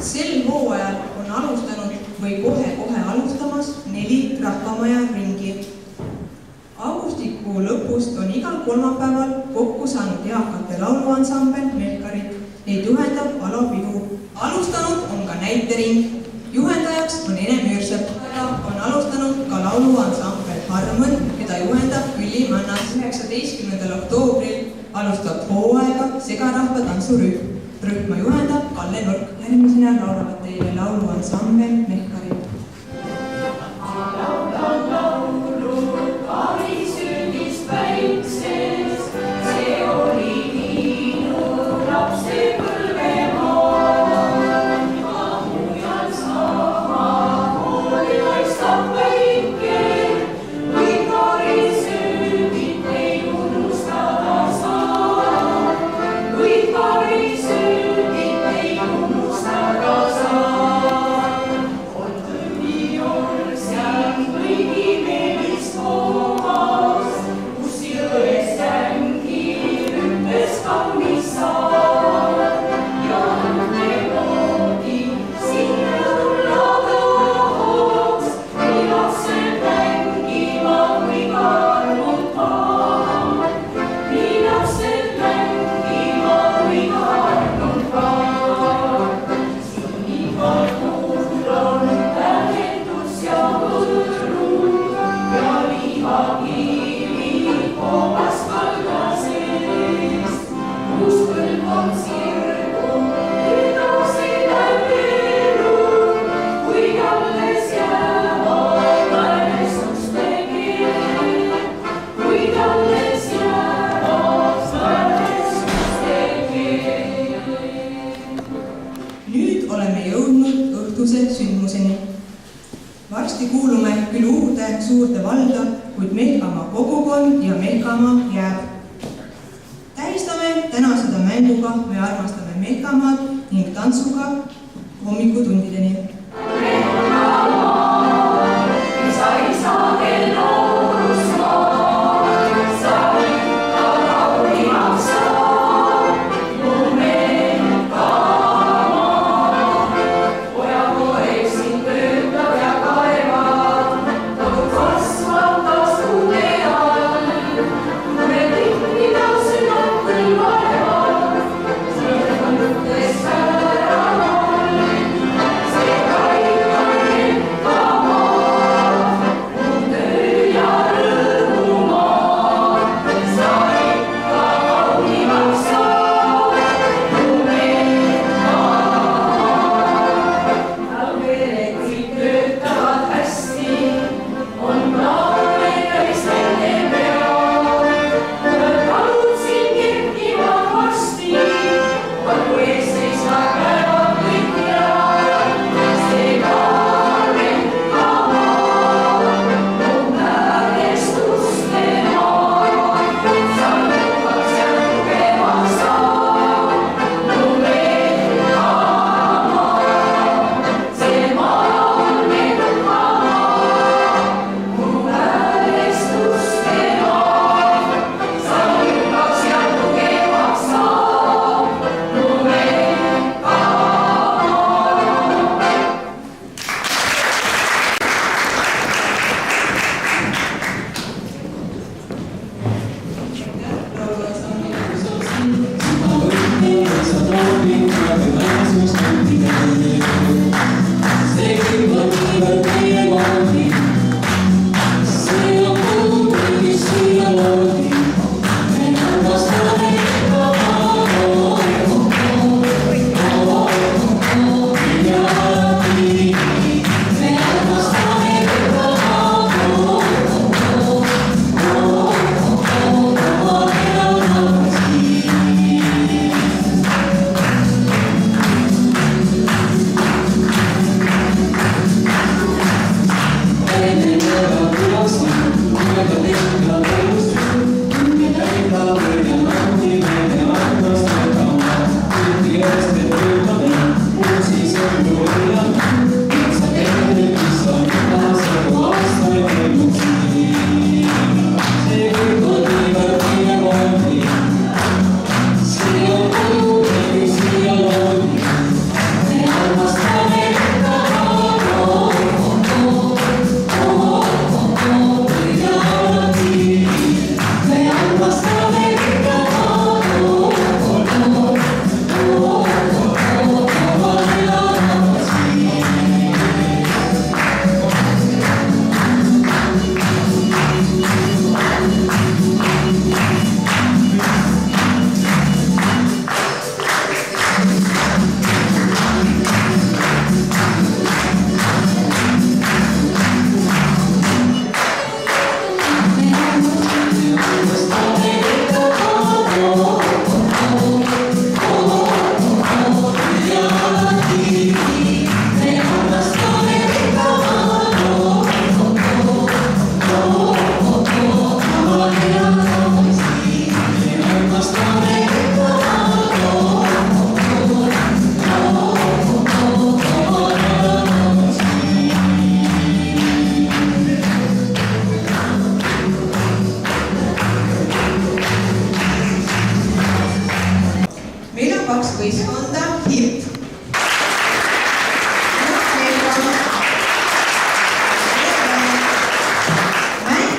Sel hooajal on alustanud või kohe-kohe alustamas 4 rahvamaja ringi. Augustikuu lõpust on igal kolmapäeval kokku saanud eakate lauluansambel Melkarid. Neid juhendab Alo Pidu. Alustanud on ka näitering. Juhendajaks on Ene Müürsepp. On alustanud ka lauluansambel Harmon, keda juhendab Külli Mannas. 19. oktoobril alustab hooaega segarahva tantsurühm. Rühma juhendab Kalle Nurk. Järgmisena laulavad teile lauluansambel Melkarid. Varsti kuulume küll uude suurde valda, kuid Melkamaa kogukond ja Melkamaa jääb. Tähistame täna seda mänguga, me armastame Melkamaad ning tantsuga hommikutundideni. Thank you.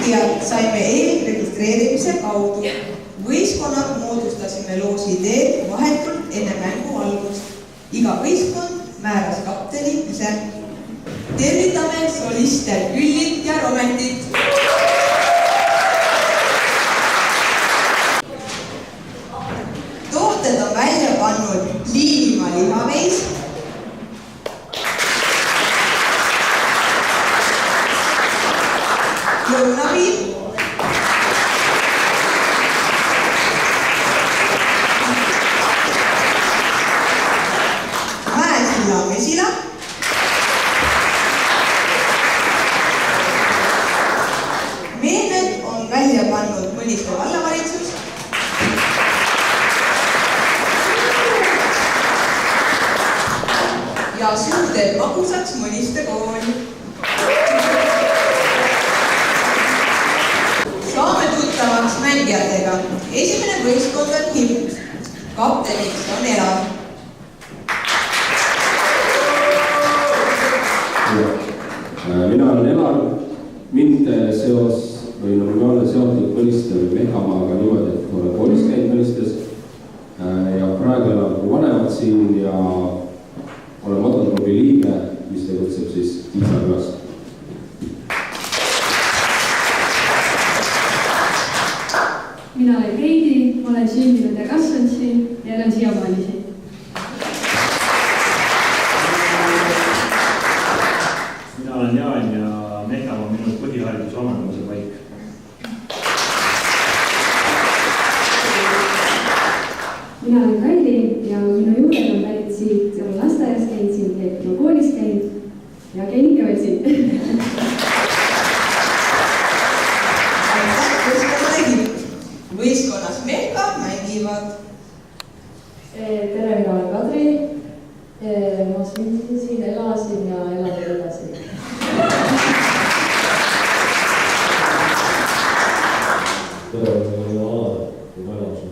mängijad saime eelregistreerimise kaudu. Võistkonnad moodustasime loosi teel vahetult enne mängu algust. Iga võistkond määras kapteni ise. Tervitame soliste Küllit ja Rometit. Tooted on välja pannud Liivimaa lihaveis, lõunaviin, Mäesilla mesila, meened on välja pannud Mõniste vallavalitsus, ja suu teeb magusaks Mõniste kool. Saame tuttavaks mängijatega. Esimene võistkond on Hipp. Kapteniks on Elav. Mina olen Elav. Mind nominaalne seotud Mõniste või Mehhamaaga niimoodi, et olen koolis käinud Mõnistes ja praegu elab vanemad siin ja olen Motorklubi liige, mis tegutseb siis Tiisakülas. Mina olen Heidi, olen sündinud ja kasvanud siin ja elan siiamaani siin. Mina olen Jaan ja Mehhamaa on minu põhihariduse omandamise paik. Mina olen Kalli ja minu juured on pärit siit, olen lasteaias käinud siin, koolis käinud ja käin ikka veel siin. Võistkonnas Mehka mängivad. Tere, mina olen Kadri. Ma sündisin siin, elasin ja elan edasi. Tere, ma olen Alar ja ma elasin.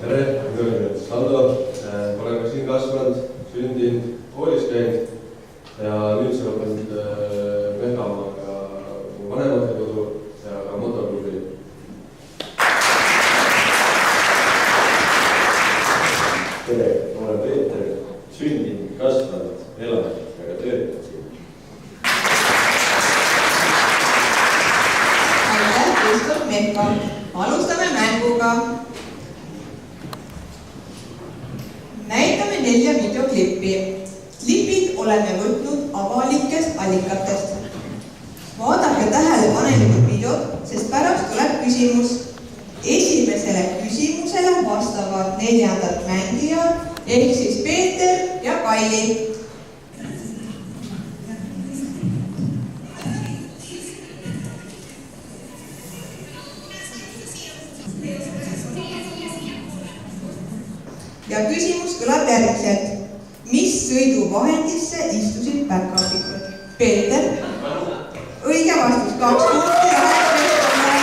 Tere, mina olen Saldo, oleme siin kasvanud, sündinud, koolis käinud ja nüüd see olen Mehhamaaga vanemate kodu ja ka Motorklubi. Tere, ma olen Peeter, sündinud, kasvanud, elanud ja ka töötanud siin. Aitäh, võistkond Mehka. Alustame mänguga. Näitame 4 videoklippi. Klipid oleme võtnud avalikest allikatest. Vaadake tähelepanelikult videot, sest pärast tuleb küsimus. Esimesele küsimusele vastavad 4. mängijad ehk siis Peeter ja Kalli. Ja küsimus kõlab järgmiselt. Mis sõiduvahendisse istusid päkapikud? Peeter. Õige vastus, 2 punkti läheb võistkonnale.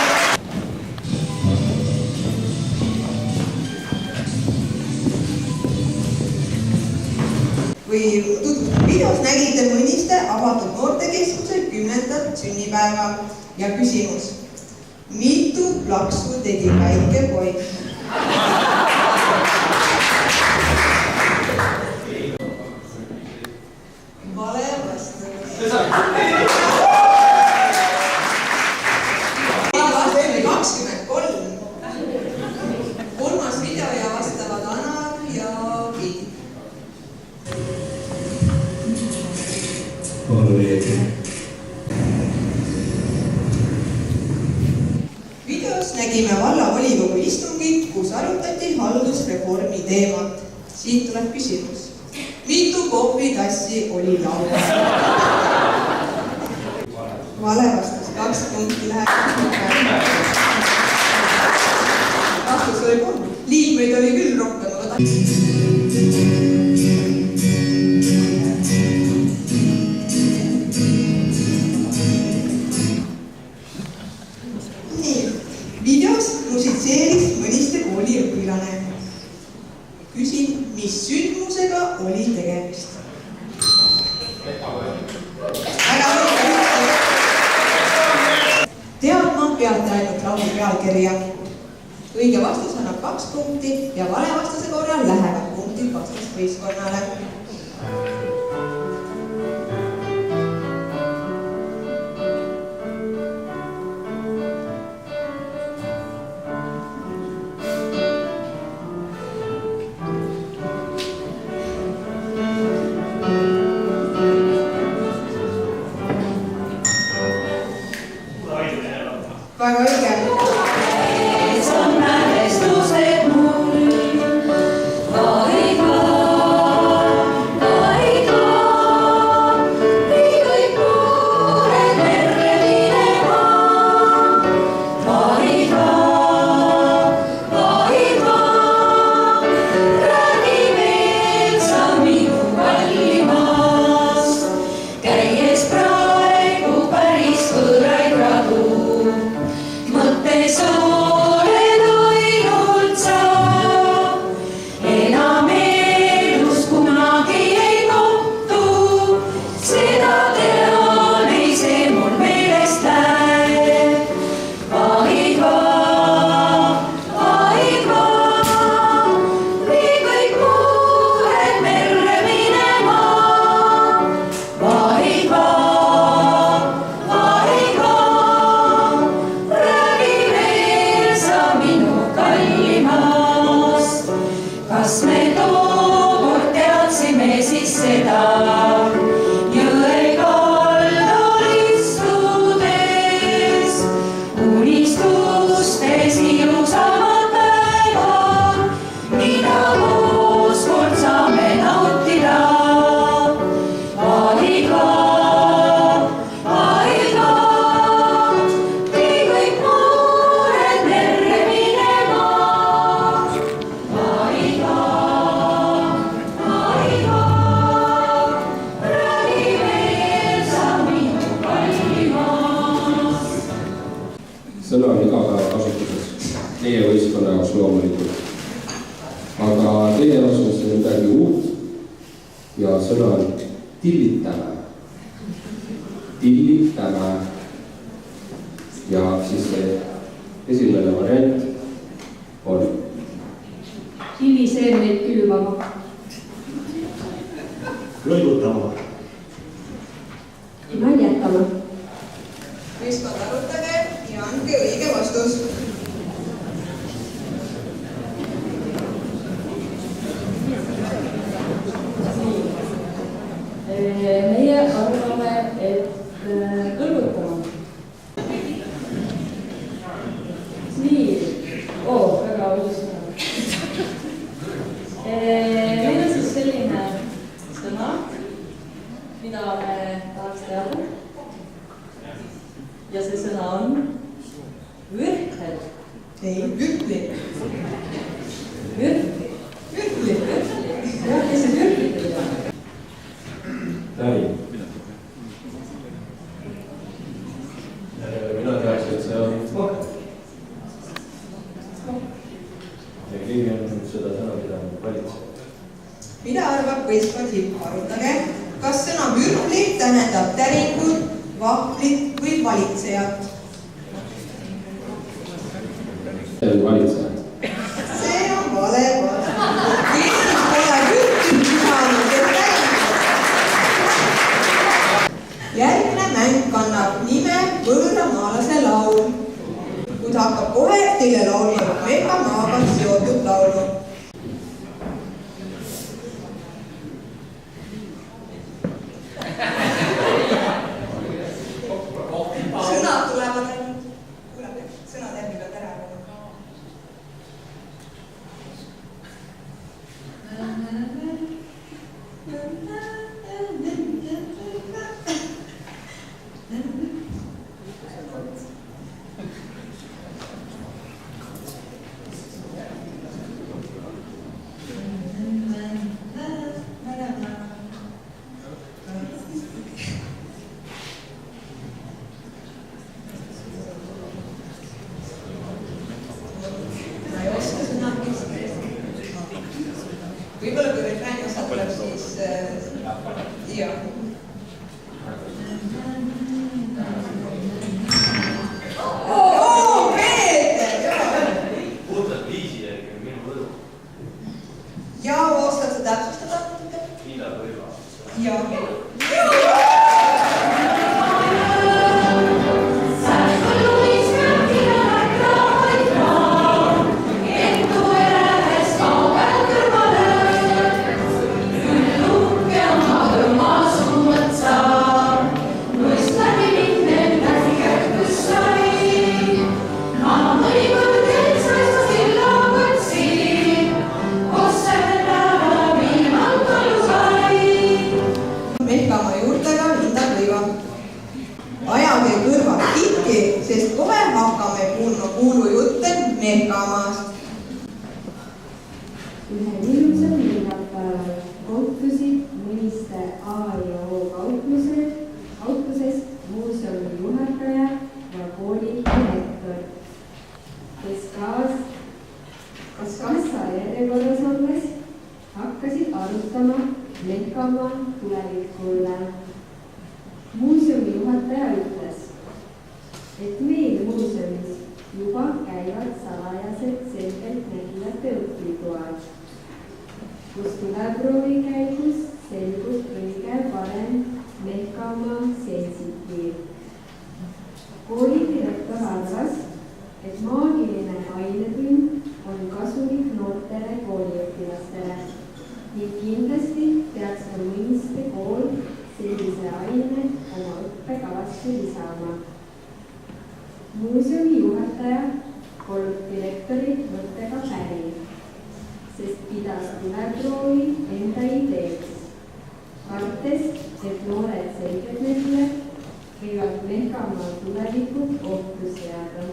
Kui tutvustab videos nägite Mõniste avatud noortekeskuse 10. sünnipäeva ja küsimus. Mitu plaksu tegi väike poiss? Vale vastus. Vastus oli 23. Kolmas video ja vastavad Anar ja Piit. Videos nägime vallavolikogu istungit, kus arutati haldusreformi teemat. Siit tuleb küsimus. Mitu kohvitassi oli laual? Vale vastus, 2 punkti läheb. Vastus oli 3. Liikmeid oli küll rohkem, aga nii, videos musitseeris Mõniste kooli õpilane. Küsin, mis sündmusega oli tegemist? laulu pealkirja. Õige vastus annab 2 punkti ja vale vastuse korral lähevad punktid vastasvõistkonnale. Väga õige. Sõna on igapäeva kasutuses, teie võistkonna jaoks loomulikult. Aga teie jaoks on see midagi uut ja sõna on tillitame. Tillitame. Ja siis see esimene variant on kiviseemneid külvama. Kõlgutama. Naljatama. Võistkond arutage ja andke õige vastus. Meie arvame, et kõlgutama. Nii, väga uus sõna. Meil on siis selline sõna, mida me tahaks teada. Ja see sõna on vürhel. Ei, vürhli. Vürhli. Vürhli. Jah, kes see vürhli teile? Tähi. Mina teaks, et see on mahe. Ja keegi on seda sõna pidanud valitsema. Mida arvab võistkond siit? Arutage, kas sõna vürhli tähendab täringut, vahtlit või valitsejat? valitsejat. See on vale vastus. Eestis pole vürhli saanud, et täringut. Järgmine mäng kannab nime võõramaalase laul, kuid hakkab kohe teile laulma Mehhamaaga seotud laulu. Sõnad tulevad ainult. Kuulake, sõnad järgivad ära. Võib-olla kui refrääni osa tuleb, siis jah. Oo, veel! ja Mehkamaa juurtega hindab lõiva. Ajage kõrvad kinni, sest kohe hakkame kuulma kuulujutte Mehkamaast. Ühel ilusal neljapäeval kohtusid mõniste A ja O kaupluses muuseumi juhataja ja kooli direktor, kes kas kassa järjekorras olles hakkasid arutama Mehkamaa tulevikule. Muuseumi juhataja ütles, et meil muuseumis juba käivad salajased selgeltnägijate õpitoad, kus tuleproovi käigus selgub kõige parem Mehkamaa sensitiiv. Kooli direktor arvas, et maagiline ainetund on kasulik noortele kooliõpilastele ning kindlasti peaks ka mõniste kool sellise aine oma õppekavasse lisama. Muuseumi juhataja polnud direktori mõttega päri, sest pidas tuleproovi enda ideeks, kartes, et noored selgeltnägijad võivad Mehkamaa tuleviku ohtu seada.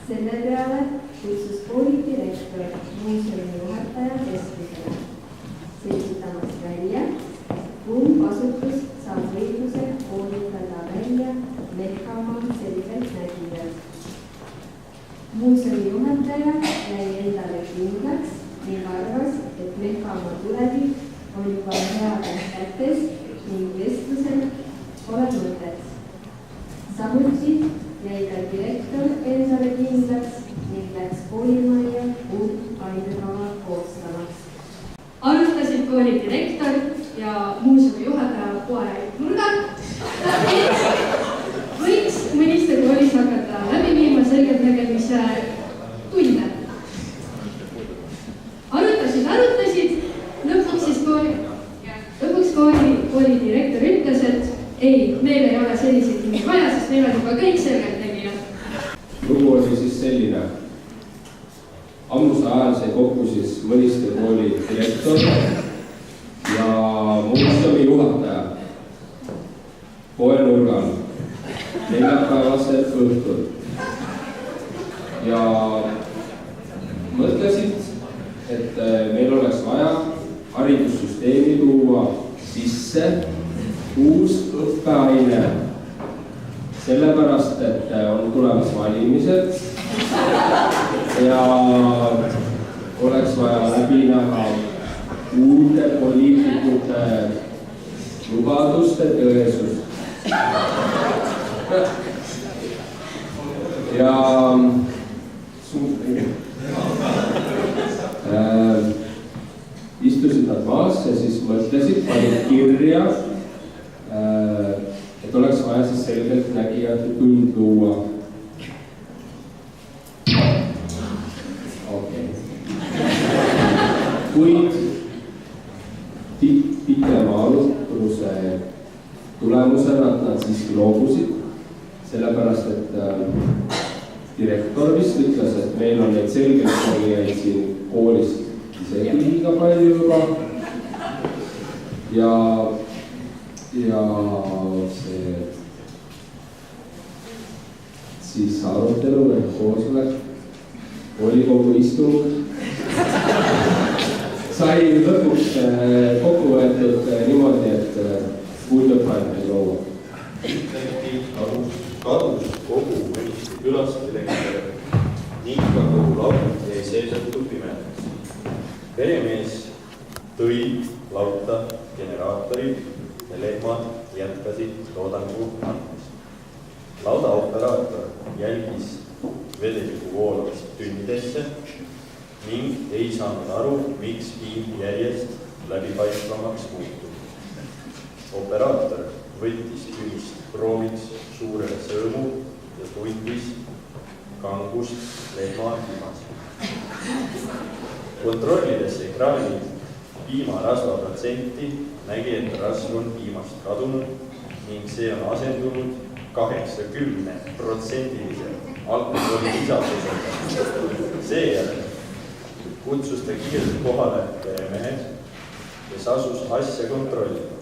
Selle peale kutsus kooli direktor muuseumi juhataja vestlusele, selgitamaks välja, kumb asutus saab õiguse koolitada välja Mehkamaa selgeltnägijad. Muuseumi juhataja jäi endale kindlaks ning arvas, et Mehkamaa tulevik on juba heades kätes ning vestlusel pole mõtet. Samuti jäi ka direktor endale kindlaks ning läks koolimajja uut ainekava koostama. Arutasid kooli direktor ja muuseumi juhataja poe nurgal, et võiks mõniste koolis hakata läbi viima selgeltnägemise tunde. Arutasid, lõpuks kooli direktor ütles, et ei, meil ei ole selliseid inimesi vaja, sest meil on juba kõik selgeltnägijad. Lugu oli siis selline. Ammuste ajal sai kokku siis mõniste kooli direktor ja muuseumi juhataja poe nurgal neljapäevasel õhtul ja mõtlesid, et meil oleks vaja haridussüsteemi tuua sisse uus õppeaine, sellepärast, et on tulemas valimised ja oleks vaja läbi näha uute poliitikute lubaduste tõesus. Ja istusid nad maas ja siis mõtlesid, panid kirja, et oleks vaja siis selgeltnägijate tund luua. Kuid pikema arutluse tulemusena nad siiski loobusid, sellepärast, et direktor vist ütles, et meil on neid selgeltnägijaid siin koolist isegi liiga palju juba ja see siis arutelu või koosolek, volikogu istung sai lõpuks kokku võetud niimoodi, et uut õppeainet ei loova. Kadus kogu mõniste külastajate ning ka kogu laud jäi seetõttu pimedaks. Peremees tõi lauta generaatorid ja lehmad jätkasid toodangu andmist. Lauda operaator jälgis vedeliku voolamist tünnidesse ning ei saanud aru, miks piim järjest läbipaistvamaks muutub. operaator võttis küünist prooviks suure sõõmu ja tundis kangust lehma piimas. Kontrollides ekraani piimarasva protsenti nägi, et rasv on piimast kadunud ning see on asendunud 80% alkoholi lisatusega. Seejärel kutsus ta kiirelt kohale peremehe, kes asus asja kontrollima.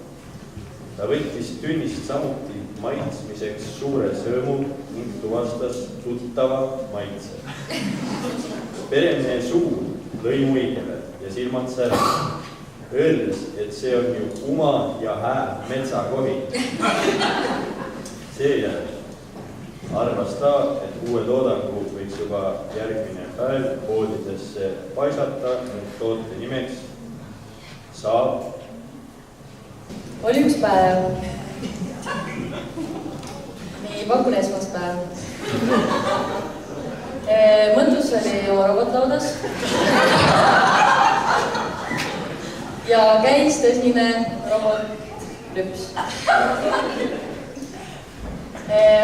Ta võttis tünnist samuti maitsmiseks suure sõõmu ning tuvastas tuttava maitse. Peremehe suu lõi muigele ja silmad särad, öeldes, et see on ju uma ja hää metsakohi. Seejärel arvas ta, et uue toodangu võiks juba järgmine päev poodidesse paisata ning toote nimeks saab. Oli üks päev. Nii, pakun esmaspäev. Mõndus oli oma robotlaudas. Ja käis tõsine robotlüps.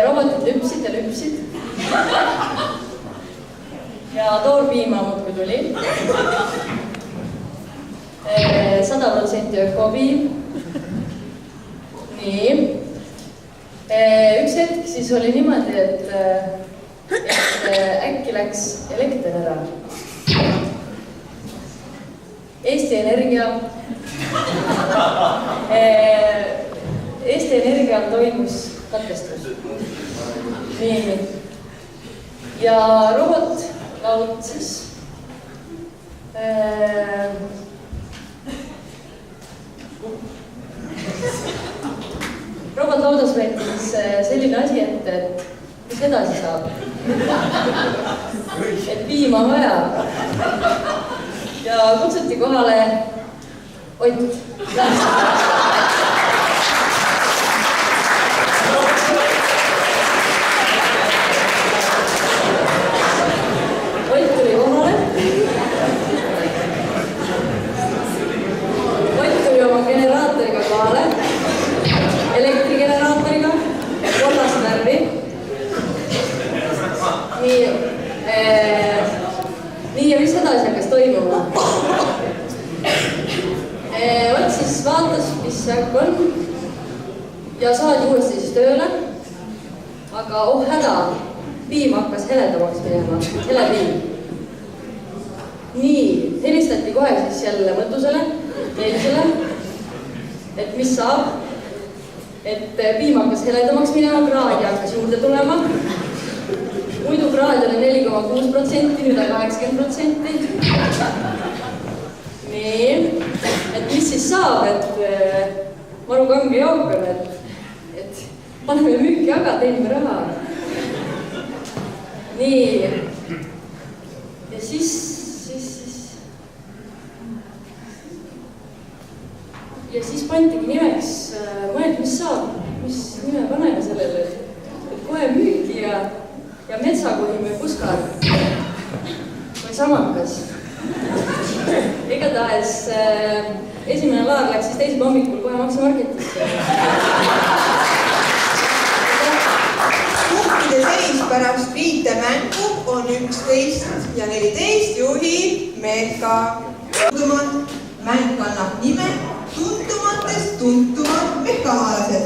Robotid lüpsid ja lüpsid. Ja toorpiima muudkui tuli. 100% ökopiim. Nii. Üks hetk siis oli niimoodi, et äkki läks elekter ära. Eesti Energia toimus katkestus. Nii. Ja robotlaud siis robotlaudas võetis selline asi, et mis edasi saab. Et piima vaja. Ja kutsuti kohale Ott. Ott tuli kohale. Ott tuli oma generaatoriga kohale. Elektrigeneraatoriga. Kollast värvi. Nii ja mis edasi hakkas toimuma? Ott siis vaatas, mis äkk on ja saadi uuesti siis tööle. Aga häda, piim hakkas heledamaks minema, helepiim. Nii, helistati kohe siis jälle mõttusele, eelisele, et mis saab. Et piim hakkas heledamaks minema, kraadi hakkas juurde tulema. Muidu kraad oli 4,6%, nüüd on 80%. Nii, et mis siis saab, et maru kange jook on, et paneme müüki aga, teenime raha. Nii, ja siis pandigi nimeks mõeld, mis saab, mis nime paneme sellele, et kohe müüki ja metsakohi või puskar või samakas. Igatahes esimene laar läks siis teisel hommikul kohe Maksimarketisse. Punktide seis pärast 5 mängu on 11 ja 14 juhib Mehka. Mäng kannab nime tuntumatest tuntumad mehkamaalased.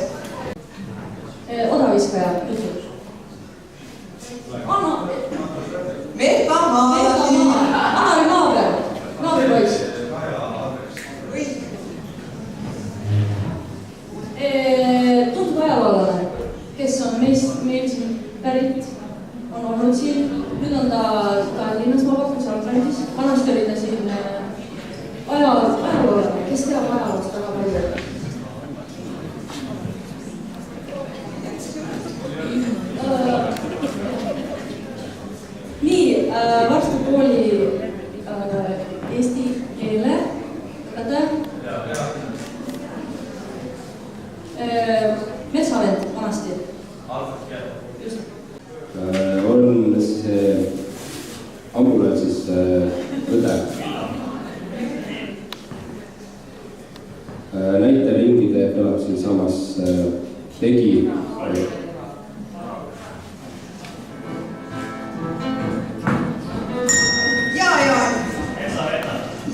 Odaviskaja. Mehkamaalasi. Anari naaber. Naabripoiss. Tuntud ajaloolane, kes on meil siin pärit, on olnud siin. Nüüd on ta linnas, ma pakun Saarlandis. Vanasti oli ta siin ajaloolane, kes teab ajaloost väga palju. Nii, Varstu kooli eesti keele õpetaja. Metsavend vanasti. On see ambulatsis õde. Näite siinsamas tegi.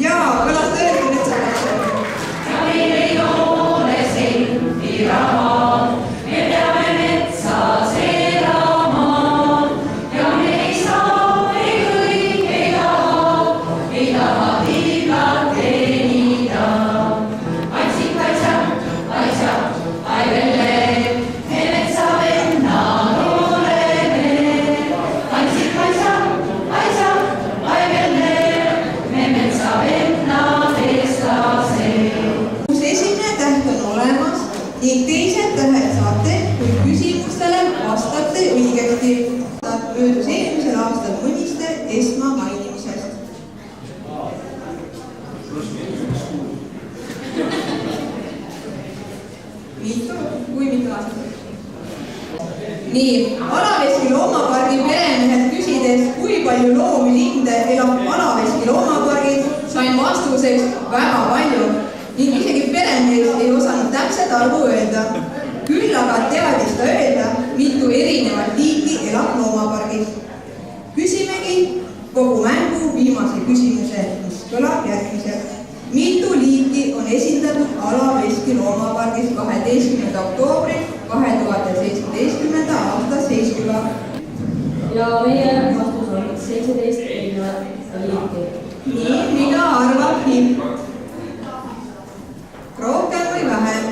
Jaa, kõlas tõesti nüüd sa ja meil ei ole selgi raha, me peame metsas elama ja me ei saa ei kõik ei taha tiigat teenida. Aitsik, aitsa, ai velle, me metsa vennad oleme. Aitsik, aitsa, ai velle, me metsa vennad eestlase. Kus esimene täht on olemas ning teised tähed saate, kui küsimustele vastate õigesti. Möödus eelmisel aastal mõniste Esma mainimisest. Kui mitu aastat? Nii, Alaveski loomapargi peremehed küsides, kui palju loomi linde elab Alaveski loomapargis, sain vastuseks väga palju ning isegi peremees ei osanud täpset arvu öelda. Küll aga teadis ta öelda, mitu erinevat liiki elab loomapargis. Küsimegi kogu mängu viimase küsimuse, mis kõlab järgmiselt. Mitu liiki on esindatud Alaveski loomapargis 12. oktoobril 2017. aasta seisuga? Ja meie vastus on 17 erinevat liiki. Nii, mida arvab Hipp? Rohkem või vähem?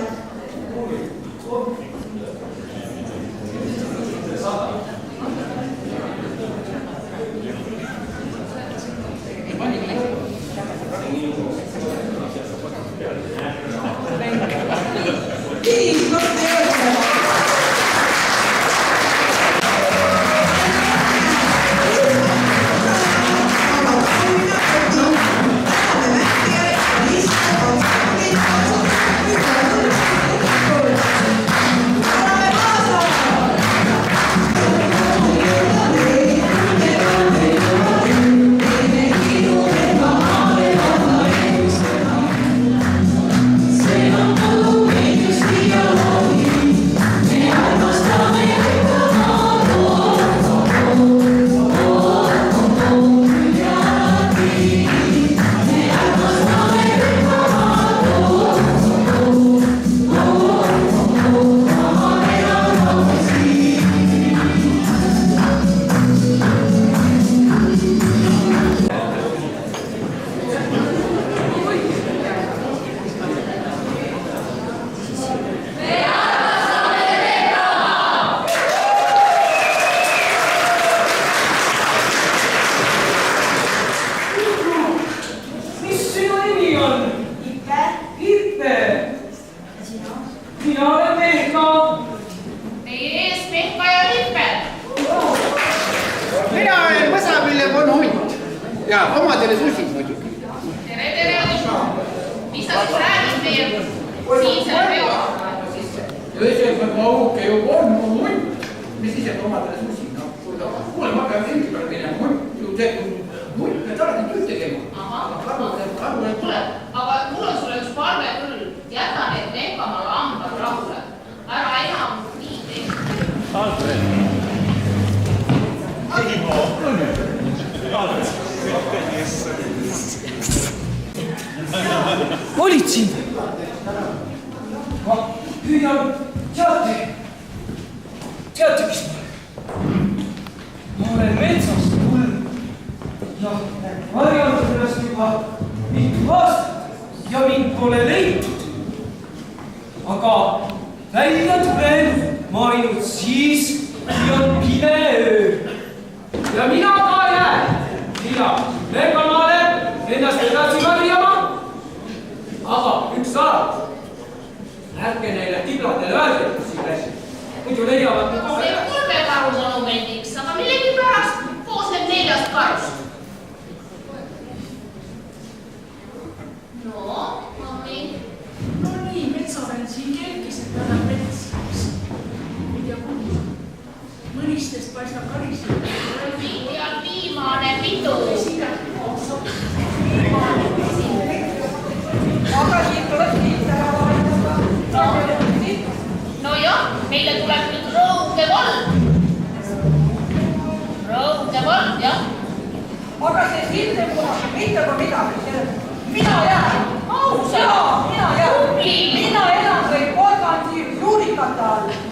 Ja omadele susid muidugi. Tere, mis sa siis räägid meie siinsele peole? Õigemalt ma auke ju on hunt, mis ise omadele susid. Kuule, ma pean ringi peale minema, hunt pead alati tööd tegema. Kuule, aga mul on sulle üks palve küll, jäta need Mehkamaal hambad rahule. Ära enam nii tee. Politsei! Ma püüan teate, mis ma olen? Ma olen metsast tulnud ja varjanud ennast juba mitu aastat ja mind pole leitud. Aga välja tulen ma ainult siis, kui on pime öö. Ja mina ka jään. Mina Mehkamaale ennast edasi varjama. Aga üks saab. Ärge neile tibladele öelda, kus siin läsi. Muidu leiavad me kohe. See on kulbekaru monumendiks, aga millegi pärast koosneb 4 karust. No, mami. No nii, metsaväel siin kerkis, et annab metsaks. Ei tea kuhu. Mõnistest paistab karistada. Ja viimane pidu. Aga siit tuleb siit ära vaadata. meile tuleb nüüd Rõuge vald. Rõuge vald, jah. Aga see Hilde mitte ka midagi. Mina jään. Mina jään. Mina elan kõik Porgandi juurikate all.